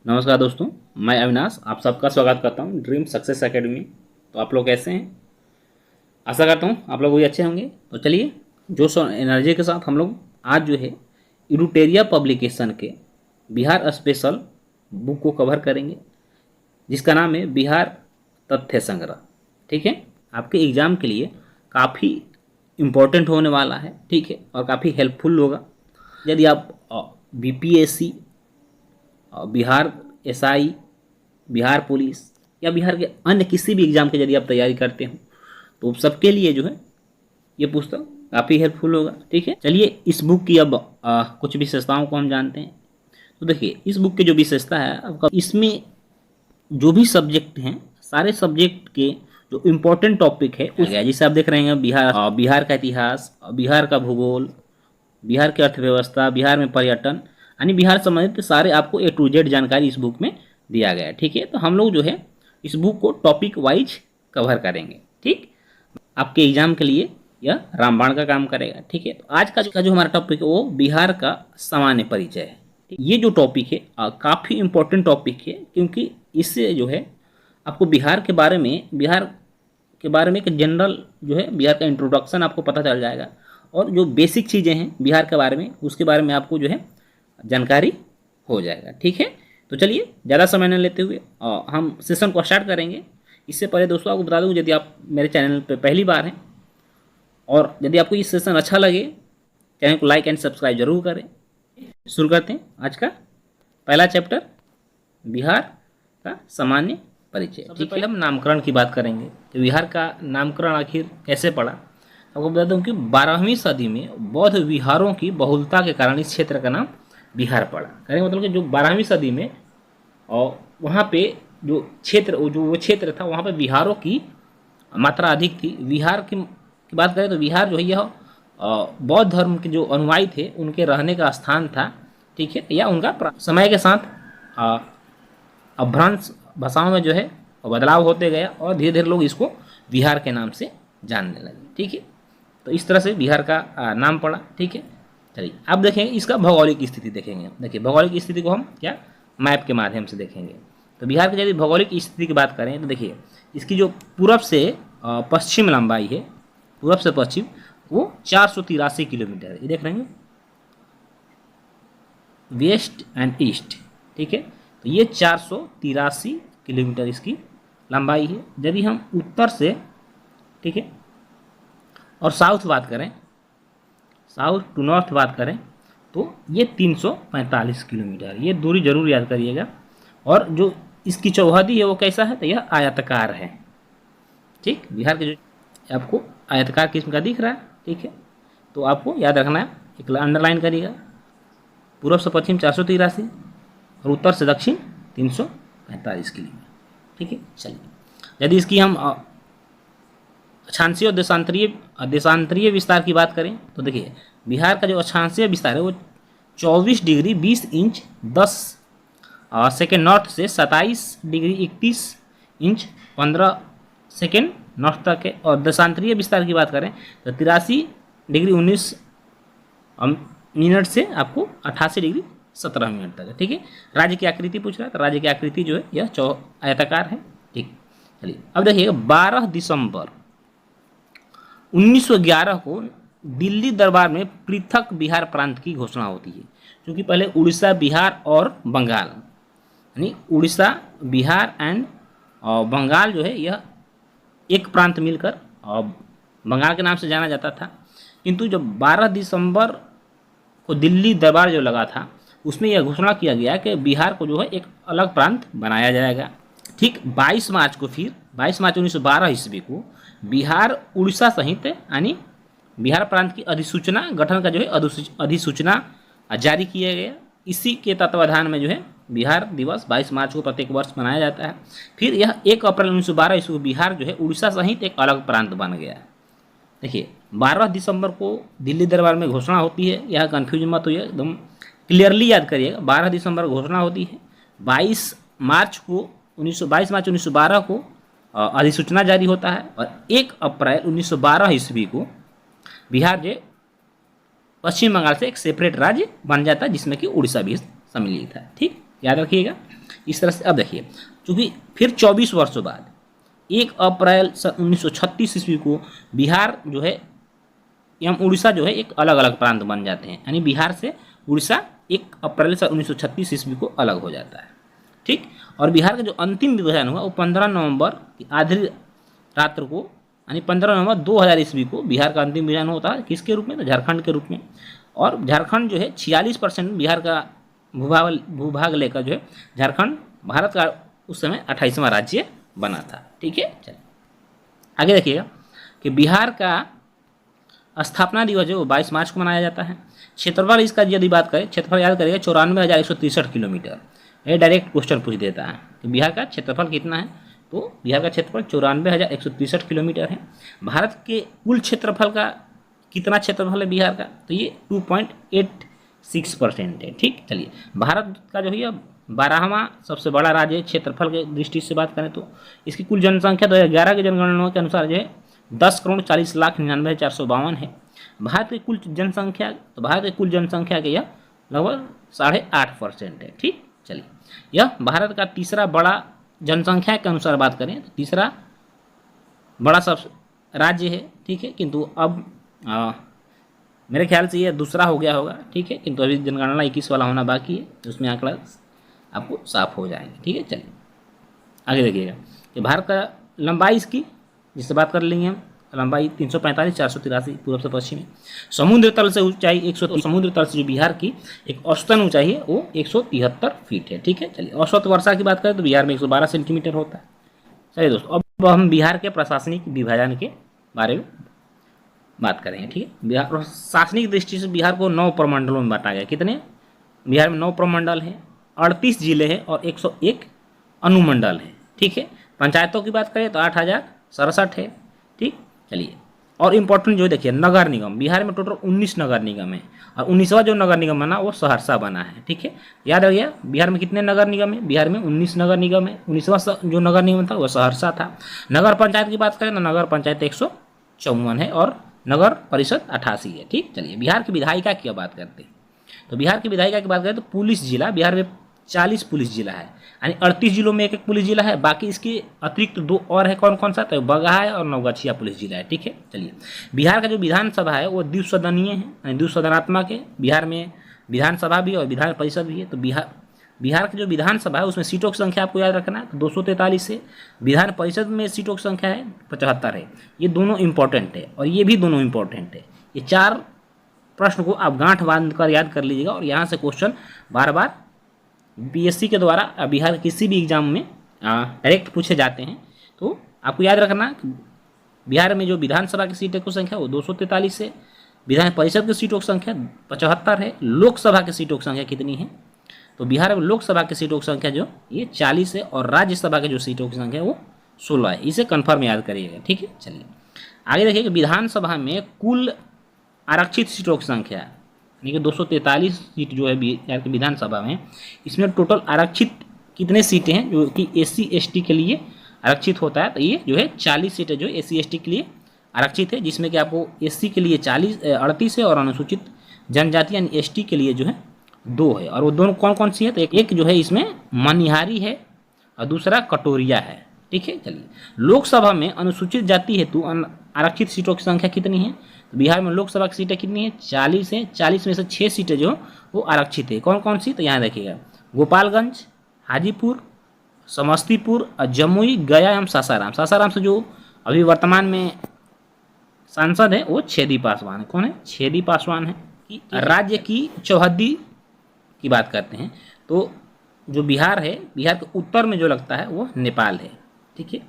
नमस्कार दोस्तों, मैं अविनाश आप सबका स्वागत करता हूं ड्रीम सक्सेस एकेडमी में। तो आप लोग कैसे हैं? आशा करता हूं आप लोग भी अच्छे होंगे। तो चलिए जोश और एनर्जी के साथ हम लोग आज जो है इरूटेरिया पब्लिकेशन के बिहार स्पेशल बुक को कवर करेंगे, जिसका नाम है बिहार तथ्य संग्रह। ठीक है, आपके एग्ज़ाम के लिए काफ़ी इम्पोर्टेंट होने वाला है। ठीक है, और काफ़ी हेल्पफुल होगा। यदि आप BPSC, Bihar SI, Bihar police या बिहार के अन्य किसी भी एग्ज़ाम की यदि आप तैयारी करते हो तो सबके लिए जो है ये पुस्तक काफ़ी हेल्पफुल होगा। ठीक है, चलिए इस बुक की अब कुछ विशेषताओं को हम जानते हैं। तो देखिए, इस बुक की जो विशेषता है आपका, इसमें जो भी सब्जेक्ट हैं सारे सब्जेक्ट के जो इम्पोर्टेंट टॉपिक है उस जिसे आप देख रहे हैं बिहार का इतिहास, बिहार का भूगोल, बिहार की अर्थव्यवस्था, बिहार में पर्यटन, यानी बिहार संबंधित सारे आपको ए टू जेड जानकारी इस बुक में दिया गया है। ठीक है, तो हम लोग जो है इस बुक को टॉपिक वाइज कवर करेंगे। ठीक, आपके एग्जाम के लिए यह रामबाण का काम करेगा। ठीक है, तो आज का जो हमारा टॉपिक है वो बिहार का सामान्य परिचय है। ये जो टॉपिक है काफ़ी इम्पोर्टेंट टॉपिक है, क्योंकि इससे जो है आपको बिहार के बारे में एक जनरल जो है बिहार का इंट्रोडक्शन आपको पता चल जाएगा, और जो बेसिक चीज़ें हैं बिहार के बारे में उसके बारे में आपको जो है जानकारी हो जाएगा। ठीक है, तो चलिए ज़्यादा समय न लेते हुए हम सेशन को स्टार्ट करेंगे। इससे पहले दोस्तों आपको बता दूं, यदि आप मेरे चैनल पर पहली बार हैं और यदि आपको ये सेशन अच्छा लगे, चैनल को लाइक एंड सब्सक्राइब जरूर करें। शुरू करते हैं आज का पहला चैप्टर, बिहार का सामान्य परिचय। सबसे पहले हम नामकरण की बात करेंगे कि बिहार का नामकरण आखिर कैसे पड़ा। आपको बता दूं कि 12वीं सदी में बौद्ध विहारों की बहुलता के कारण इस क्षेत्र का नाम बिहार पड़ा। कहने का मतलब कि जो 12वीं सदी में और वहाँ पे जो वो क्षेत्र था वहाँ पे बिहारों की मात्रा अधिक थी। बिहार की बात करें तो बिहार जो है यह बौद्ध धर्म के जो अनुयायी थे उनके रहने का स्थान था। ठीक है, या उनका समय के साथ अभ्रंश भाषाओं में जो है बदलाव होते गया और धीरे धीरे लोग इसको बिहार के नाम से जानने लगे। ठीक है, तो इस तरह से बिहार का नाम पड़ा। ठीक है, चलिए अब देखेंगे इसका भौगोलिक स्थिति देखेंगे। देखिए, भौगोलिक स्थिति को हम क्या मैप के माध्यम से देखेंगे। तो बिहार की यदि भौगोलिक स्थिति की बात करें तो देखिए, इसकी जो पूरब से पश्चिम लंबाई है, पूरब से पश्चिम, वो 483 किलोमीटर है। ये देख रहे हैं, वेस्ट एंड ईस्ट। ठीक है, तो ये 483 किलोमीटर इसकी लंबाई है। यदि हम उत्तर से, ठीक है, और साउथ बात करें, साउथ टू नॉर्थ बात करें तो ये 345 किलोमीटर। ये दूरी जरूर याद करिएगा। और जो इसकी चौहदी है वो कैसा है, तो यह आयताकार है। ठीक, बिहार के जो आपको आयताकार किस्म का दिख रहा है। ठीक है, तो आपको याद रखना है, एक अंडरलाइन करिएगा। पूर्व से पश्चिम 483 और उत्तर से दक्षिण 345 किलोमीटर। ठीक है, चलिए यदि इसकी हम अक्षांशीय और देशांतरीय विस्तार की बात करें तो देखिए, बिहार का जो अक्षांशीय विस्तार है वो 24 डिग्री 20 इंच 10 सेकेंड नॉर्थ से 27 डिग्री 31 इंच 15 सेकेंड नॉर्थ तक है। और देशांतरीय विस्तार की बात करें तो 83 डिग्री 19 मिनट से आपको 88 डिग्री 17 मिनट तक है। ठीक है, राज्य की आकृति पूछ रहा है, तो राज्य की आकृति जो है यह आयताकार है। ठीक, चलिए अब देखिए, 12 दिसंबर 1911 को दिल्ली दरबार में पृथक बिहार प्रांत की घोषणा होती है। क्योंकि पहले उड़ीसा, बिहार और बंगाल, यानी उड़ीसा, बिहार एंड बंगाल जो है यह एक प्रांत मिलकर बंगाल के नाम से जाना जाता था। किंतु जब 12 दिसंबर को दिल्ली दरबार जो लगा था उसमें यह घोषणा किया गया कि बिहार को जो है एक अलग प्रांत बनाया जाएगा। ठीक, 22 मार्च 1912 ईस्वी को बिहार उड़ीसा सहित यानी बिहार प्रांत की अधिसूचना गठन का जो है अधिसूचना जारी किया गया। इसी के तत्वाधान में जो है बिहार दिवस 22 मार्च को प्रत्येक वर्ष मनाया जाता है। फिर यह 1 अप्रैल 1912 ईस्वी को बिहार जो है उड़ीसा सहित एक अलग प्रांत बन गया। देखिए, 12 दिसंबर को दिल्ली दरबार में घोषणा होती है, यह कन्फ्यूज मत होइए, एकदम क्लियरली याद करिएगा। 12 दिसंबर घोषणा होती है, 22 मार्च 1912 को अधिसूचना जारी होता है, और 1 अप्रैल 1912 ईस्वी को बिहार जो पश्चिम बंगाल से एक सेपरेट राज्य बन जाता है, जिसमें कि उड़ीसा भी सम्मिलित है। ठीक, याद रखिएगा। इस तरह से अब देखिए, चूँकि फिर 24 वर्षों बाद 1 अप्रैल 1936 ईस्वी को बिहार जो है एवं उड़ीसा जो है एक अलग अलग प्रांत बन जाते हैं, यानी बिहार से उड़ीसा 1 अप्रैल 1936 ईस्वी को अलग हो जाता है। ठीक, और बिहार का जो अंतिम विभाजन हुआ वो 15 नवंबर की आधी रात्र को, यानी 15 नवंबर 2000 ईस्वी को बिहार का अंतिम विभाजन होता है। किसके रूप में? तो झारखंड के रूप में। और झारखंड जो है 46% बिहार का भूभाग लेकर जो है झारखंड भारत का उस समय 28वां राज्य बना था। ठीक है, चलिए आगे देखिएगा कि बिहार का स्थापना दिवस जो 22 मार्च को मनाया जाता है। क्षेत्रफल इसका यदि बात करें, क्षेत्रफल याद करिएगा 94,163 किलोमीटर। ये डायरेक्ट क्वेश्चन पूछ देता है कि बिहार का क्षेत्रफल कितना है, तो बिहार का क्षेत्रफल 94,163 किलोमीटर है। भारत के कुल क्षेत्रफल का कितना क्षेत्रफल है बिहार का, तो ये 2.86% है। ठीक, चलिए भारत का जो है 12वां सबसे बड़ा राज्य क्षेत्रफल के दृष्टि से बात करें तो इसकी कुल जनसंख्या 2011 की जनगणना के अनुसार जो है 10,40,99,452 है। भारत की कुल जनसंख्या, तो भारत की कुल जनसंख्या के यह लगभग 8.5% है। ठीक, चलिए यह भारत का तीसरा बड़ा जनसंख्या के अनुसार बात करें तो तीसरा बड़ा सब राज्य है। ठीक है, किंतु अब मेरे ख्याल से यह दूसरा हो गया होगा। ठीक है, किंतु अभी जनगणना 21 वाला होना बाकी है, तो उसमें आंकड़ा आपको साफ हो जाएंगे। ठीक है, चलिए आगे देखिएगा कि भारत का लंबाई इसकी जिससे बात कर लेंगे हम, लंबाई 345, 483 पूर्व से पश्चिम है। समुद्र तल से ऊंचाई 100, समुद्र तल से जो बिहार की एक औसतन ऊंचाई है वो 173 फीट है। ठीक है, चलिए औसत वर्षा की बात करें तो बिहार में 112 सेंटीमीटर होता है। चलिए दोस्तों, अब हम बिहार के प्रशासनिक विभाजन के बारे में बात करेंगे। ठीक है, बिहार प्रशासनिक दृष्टि से बिहार को 9 प्रमंडलों में बांटा गया। कितने? बिहार में 9 प्रमंडल हैं, 38 जिले हैं और 101 अनुमंडल हैं। ठीक है, पंचायतों की बात करें तो 8,067 है। ठीक, चलिए और इम्पोर्टेंट जो देखिए नगर निगम, बिहार में टोटल 19 नगर निगम है और 19वां जो नगर निगम बना वो सहरसा बना है। ठीक है, याद रखिए बिहार में कितने नगर निगम है? बिहार में 19 नगर निगम है। 19वां जो नगर निगम था वो सहरसा था। नगर पंचायत की बात करें तो नगर पंचायत 154 है और नगर परिषद 88 है। ठीक, चलिए बिहार की विधायिका की बात करते हैं तो बिहार की विधायिका की बात करें तो पुलिस जिला, बिहार में 40 पुलिस जिला है, यानी 38 जिलों में एक पुलिस जिला है। बाकी इसके अतिरिक्त 2 और है, कौन कौन सा? तो बगहा है और नवगछिया पुलिस जिला है। ठीक है, चलिए बिहार का जो विधानसभा है वो द्विसदनीय है, यानी द्विसदनात्मक है। बिहार में विधानसभा भी और विधान परिषद भी है। तो बिहार की जो विधानसभा है उसमें सीटों की संख्या आपको याद रखना है, तो 243 है। विधान परिषद में सीटों की संख्या है 75 है। ये दोनों इंपॉर्टेंट है और ये भी दोनों इंपॉर्टेंट है। ये 4 प्रश्न को आप गांठ बांध कर याद कर लीजिएगा और यहाँ से क्वेश्चन बार बार पीएससी के द्वारा बिहार किसी भी एग्जाम में डायरेक्ट पूछे जाते हैं। तो आपको याद रखना बिहार में जो विधानसभा की सीटों की संख्या वो 243 है, विधान परिषद की सीटों की संख्या 75 है, लोकसभा की सीटों की संख्या कितनी है? तो बिहार में लोकसभा की सीटों की संख्या जो ये 40 है और राज्यसभा की जो सीटों की संख्या वो 16 है। इसे कन्फर्म याद करिएगा। ठीक है, चलिए आगे देखिए कि विधानसभा में कुल आरक्षित सीटों की संख्या यानी कि 243 सीट जो है बिहार की विधानसभा में, इसमें टोटल आरक्षित कितने सीटें हैं जो कि SC ST के लिए आरक्षित होता है? तो ये जो है 40 सीटें जो SC ST के लिए आरक्षित है, जिसमें कि आपको SC के लिए 38 है और अनुसूचित जनजाति यानी ST के लिए जो है 2 है। और वो दोनों कौन कौन सी है? तो एक जो है इसमें मनिहारी है और दूसरा कटोरिया है। ठीक है, चलिए लोकसभा में अनुसूचित जाति हेतु आरक्षित सीटों की संख्या कितनी है? तो बिहार में लोकसभा की सीटें कितनी है? 40 है। 40 में से 6 सीटें जो वो आरक्षित है। कौन कौन सी? तो यहाँ देखिएगा गोपालगंज, हाजीपुर, समस्तीपुर, जमुई, गया एवं सासाराम। सासाराम से जो अभी वर्तमान में सांसद है वो छेदी पासवान है। कौन है? छेदी पासवान है। राज्य की चौहद्दी की बात करते हैं तो जो बिहार है, बिहार के उत्तर में जो लगता है वो नेपाल है। ठीक है,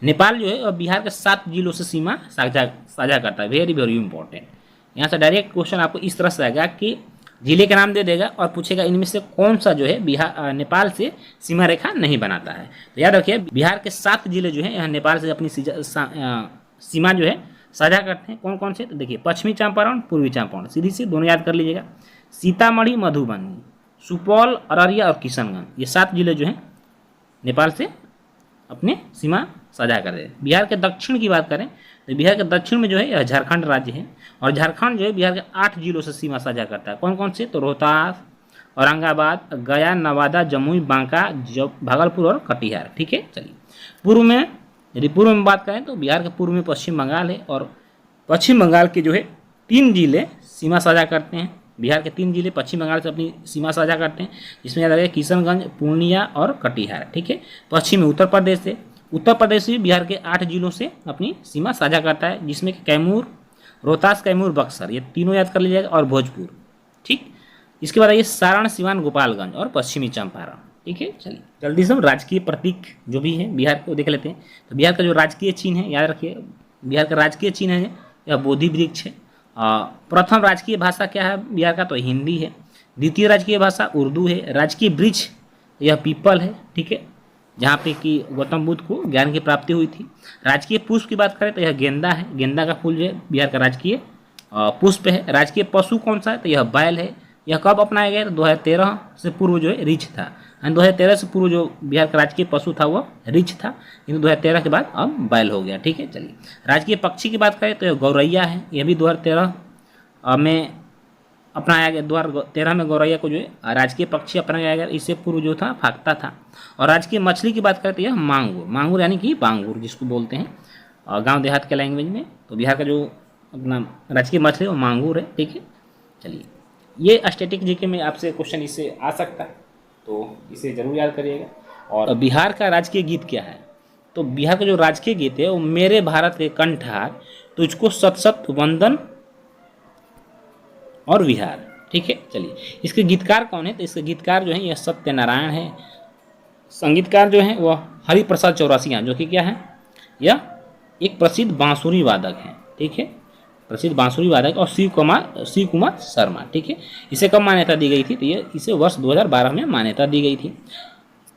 नेपाल जो है और बिहार के 7 जिलों से सीमा साझा करता है। Very very important. यहाँ से डायरेक्ट क्वेश्चन आपको इस तरह से आएगा कि जिले का नाम दे देगा और पूछेगा इनमें से कौन सा जो है बिहार नेपाल से सीमा रेखा नहीं बनाता है। तो याद रखिए बिहार के 7 जिले जो है यहाँ नेपाल से अपनी सीमा जो है साझा करते हैं। कौन कौन से? तो देखिए पश्चिमी चंपारण, पूर्वी चंपारण, सीधी सी दोनों याद कर लीजिएगा। सीतामढ़ी, मधुबनी, सुपौल, अररिया और किशनगंज, ये 7 जिले जो हैं नेपाल से अपने सीमा साझा कर रहे हैं। बिहार के दक्षिण की बात करें तो बिहार के दक्षिण में जो है यह झारखंड राज्य है और झारखंड जो है बिहार के 8 जिलों से सीमा साझा करता है। कौन कौन से? तो रोहतास, औरंगाबाद, गया, नवादा, जमुई, बांका, भागलपुर और कटिहार। ठीक है, चलिए पूर्व में, यदि पूर्व में बात करें तो बिहार के पूर्व में पश्चिम बंगाल है, और पश्चिम बंगाल के जो है 3 जिले सीमा साझा करते हैं। बिहार के 3 जिले पश्चिम बंगाल से अपनी सीमा साझा करते हैं, जिसमें याद रखिए किशनगंज, पूर्णिया और कटिहार। ठीक है, पश्चिम में उत्तर प्रदेश से, उत्तर प्रदेश भी बिहार के 8 जिलों से अपनी सीमा साझा करता है, जिसमें कैमूर, रोहतास, कैमूर, बक्सर, ये तीनों याद कर लीजिएगा, और भोजपुर। ठीक, इसके बाद आइए सारण, सिवान, गोपालगंज और पश्चिमी चंपारण। ठीक है, चलिए जल्दी से हम राजकीय प्रतीक जो भी है बिहार को देख लेते हैं। तो बिहार का जो राजकीय चिन्ह है, याद रखिए बिहार का राजकीय चिन्ह है यह बोधि वृक्ष है। प्रथम राजकीय भाषा क्या है बिहार का, तो हिंदी है। द्वितीय राजकीय भाषा उर्दू है। राजकीय वृक्ष यह पीपल है। ठीक है, जहाँ पे कि गौतम बुद्ध को ज्ञान की प्राप्ति हुई थी। राजकीय पुष्प की बात करें तो यह गेंदा है। गेंदा का फूल जो है बिहार का राजकीय पुष्प है। राजकीय पशु कौन सा है, तो यह बैल है। यह कब अपनाया गया, 2013 से पूर्व जो है रीछ था। 2013 से पूर्व जो बिहार का राजकीय पशु था वह रीछ था, लेकिन 2013 के बाद अब बैल हो गया। ठीक है, चलिए राजकीय पक्षी की बात करें तो यह गौरैया है। यह भी 2013 में अपनाया गया। 2013 में गौरैया को जो है राजकीय पक्षी अपनाया गया। इससे पूर्व जो था फाख्ता था। और राजकीय मछली की बात करें तो यह मांगुर, मांगुर यानी कि बांगुर जिसको बोलते हैं गांव देहात के लैंग्वेज में। तो बिहार का जो अपना राजकीय मछली वो मांगुर है। ठीक है, चलिए ये स्टैटिक जीके में आपसे क्वेश्चन इससे आ सकता है, तो इसे जरूर याद करिएगा। और बिहार का राजकीय गीत क्या है, तो बिहार का जो राजकीय गीत है वो मेरे भारत के कंठार, तुझको सत सत वंदन और विहार। ठीक है, चलिए इसके गीतकार कौन है, तो इसके गीतकार जो है यह सत्यनारायण है। संगीतकार जो है वह हरिप्रसाद चौरसिया, जो कि क्या है, यह एक प्रसिद्ध बांसुरी वादक है। ठीक है, प्रसिद्ध बांसुरी वादक। और शिव कुमार शर्मा। ठीक है, इसे कब मान्यता दी गई थी, तो ये इसे वर्ष 2012 में मान्यता दी गई थी।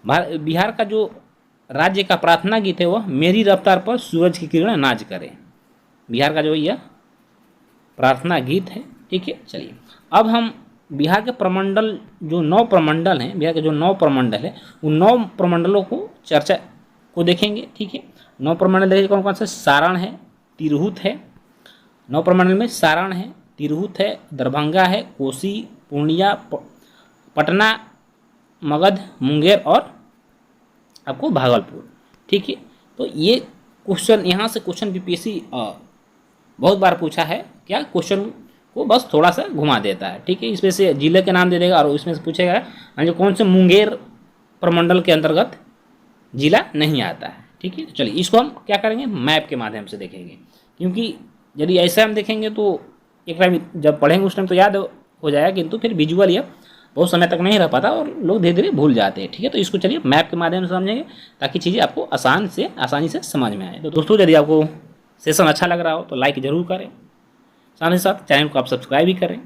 बिहार का जो राज्य का प्रार्थना गीत है वह मेरी रफ्तार पर सूरज की किरण नाच करे। बिहार का जो यह प्रार्थना गीत है। ठीक है, चलिए अब हम बिहार के प्रमंडल जो 9 प्रमंडल हैं, बिहार के जो 9 प्रमंडल है उन 9 प्रमंडलों को चर्चा को देखेंगे। ठीक है, 9 प्रमंडल देखिए कौन कौन से, सारण है, तिरहुत है। 9 प्रमंडल में सारण है, तिरहुत है, दरभंगा है, कोसी, पूर्णिया, पटना, मगध, मुंगेर और आपको भागलपुर। ठीक है, तो ये क्वेश्चन यहाँ से क्वेश्चन बीपीएससी बहुत बार पूछा है। क्या क्वेश्चन को बस थोड़ा सा घुमा देता है। ठीक है, इसमें से जिले के नाम दे देगा और इसमें से पूछेगा जो कौन से मुंगेर प्रमंडल के अंतर्गत जिला नहीं आता है। ठीक है, तो चलिए इसको हम क्या करेंगे, मैप के माध्यम से देखेंगे, क्योंकि यदि ऐसे हम देखेंगे तो एक टाइम जब पढ़ेंगे उस टाइम तो याद हो जाएगा, किंतु फिर विजुअल यह बहुत समय तक नहीं रह पाता और लोग धीरे धीरे भूल जाते हैं। ठीक है, तो इसको चलिए मैप के माध्यम से समझेंगे ताकि चीज़ें आपको आसानी से समझ में आए। तो दोस्तों यदि आपको सेशन अच्छा लग रहा हो तो लाइक ज़रूर करें, साथ ही साथ चैनल को आप सब्सक्राइब भी करें।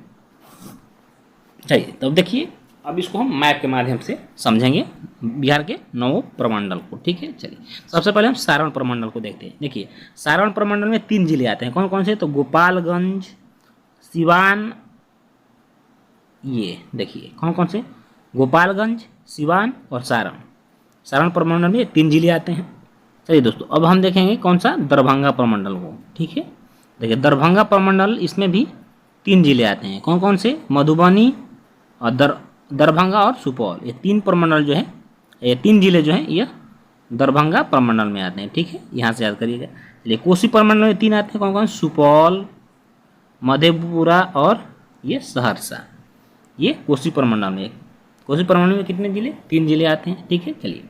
चलिए तब देखिए अब इसको हम मैप के माध्यम से समझेंगे बिहार के 9 प्रमंडल को। ठीक है, चलिए सबसे पहले हम सारण प्रमंडल को देखते हैं। देखिए सारण प्रमंडल में 3 जिले आते हैं। कौन कौन से, तो गोपालगंज, सिवान, ये देखिए कौन कौन से, गोपालगंज, सिवान और सारण। सारण प्रमंडल में 3 जिले आते हैं। चलिए दोस्तों अब हम देखेंगे कौन सा, दरभंगा प्रमंडल को। ठीक है, देखिए दरभंगा प्रमंडल इसमें भी 3 जिले आते हैं। कौन कौन से, मधुबनी और दरभंगा और सुपौल। ये 3 प्रमंडल जो है, ये 3 जिले जो हैं यह दरभंगा प्रमंडल में आते हैं। ठीक है, यहाँ से याद करिएगा। चलिए कोसी प्रमंडल में 3 आते हैं। कौन कौन, सुपौल, मधेपुरा और ये सहरसा। ये कोसी प्रमंडल में, कोसी प्रमंडल में कितने जिले, 3 जिले आते हैं। ठीक है, चलिए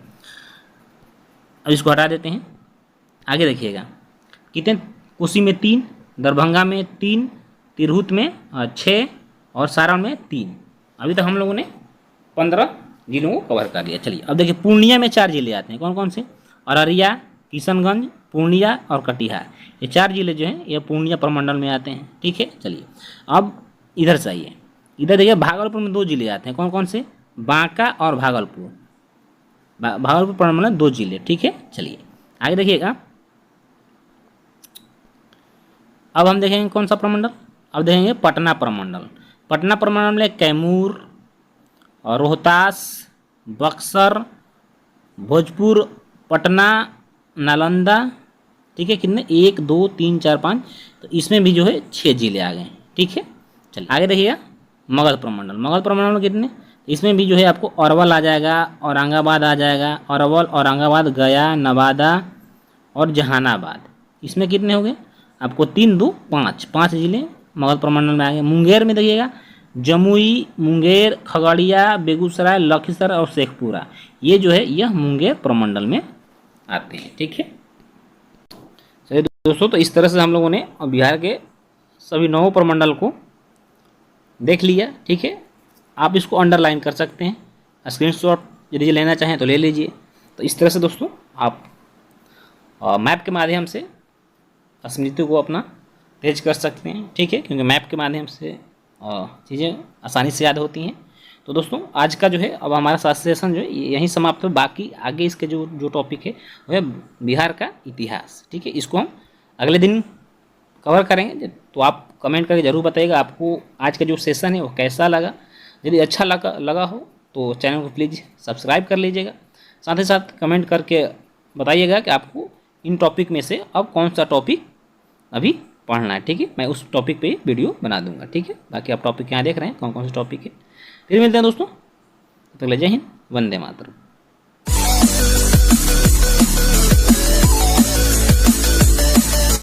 अब इसको हटा देते हैं। आगे देखिएगा कितने, कोसी में 3, दरभंगा में 3, तिरहुत में 6 और सारण में 3। अभी तक हम लोगों ने 15 जिलों को कवर कर लिया। चलिए अब देखिए पूर्णिया में 4 जिले आते हैं। कौन कौन से, अररिया, किशनगंज, पूर्णिया और कटिहार। ये 4 जिले जो हैं ये पूर्णिया प्रमंडल में आते हैं। ठीक है, चलिए अब इधर से आइए, इधर देखिए भागलपुर में 2 जिले आते हैं। कौन कौन से, बांका और भागलपुर। भागलपुर प्रमंडल में 2 जिले। ठीक है, चलिए आगे देखिएगा। अब हम देखेंगे कौन सा प्रमंडल, अब देखेंगे पटना प्रमंडल। पटना प्रमंडल में कैमूर और रोहतास, बक्सर, भोजपुर, पटना, नालंदा। ठीक है, कितने, 1 2 3 4 5, तो इसमें भी जो है 6 जिले आ गए। ठीक है, चलिए आगे देखिएगा मगध प्रमंडल। मगध प्रमंडल में कितने, इसमें भी जो है आपको अरवल आ जाएगा, औरंगाबाद आ जाएगा, अरवल, औरंगाबाद, गया, नवादा और जहानाबाद। इसमें कितने हो गए आपको? 3 2 5, 5 जिले मगध प्रमंडल में आ गए। मुंगेर में देखिएगा जमुई, मुंगेर, खगड़िया, बेगूसराय, लखीसराय और शेखपुरा, ये जो है यह मुंगेर प्रमंडल में आते हैं। ठीक है चलिए दोस्तों, तो इस तरह से हम लोगों ने बिहार के सभी 9 प्रमंडल को देख लिया। ठीक है, आप इसको अंडरलाइन कर सकते हैं, स्क्रीनशॉट यदि लेना चाहें तो ले लीजिए। तो इस तरह से दोस्तों आप मैप के माध्यम से स्मृति को अपना तेज कर सकते हैं। ठीक है, क्योंकि मैप के माध्यम से चीज़ें आसानी से याद होती हैं। तो दोस्तों आज का जो है अब हमारा सेशन जो है यहीं समाप्त है। बाकी आगे इसके जो टॉपिक है वह है बिहार का इतिहास। ठीक है, इसको हम अगले दिन कवर करेंगे। तो आप कमेंट करके ज़रूर बताइएगा आपको आज का जो सेशन है वो कैसा लगा। यदि अच्छा लगा हो तो चैनल को प्लीज़ सब्सक्राइब कर लीजिएगा। साथ ही साथ कमेंट करके बताइएगा कि आपको इन टॉपिक में से अब कौन सा टॉपिक अभी पढ़ना है। ठीक है, मैं उस टॉपिक पे वीडियो बना दूंगा। ठीक है, बाकी आप टॉपिक यहाँ देख रहे हैं कौन कौन से टॉपिक है। फिर मिलते हैं दोस्तों, तब तक ले जय हिंद, वंदे मातरम।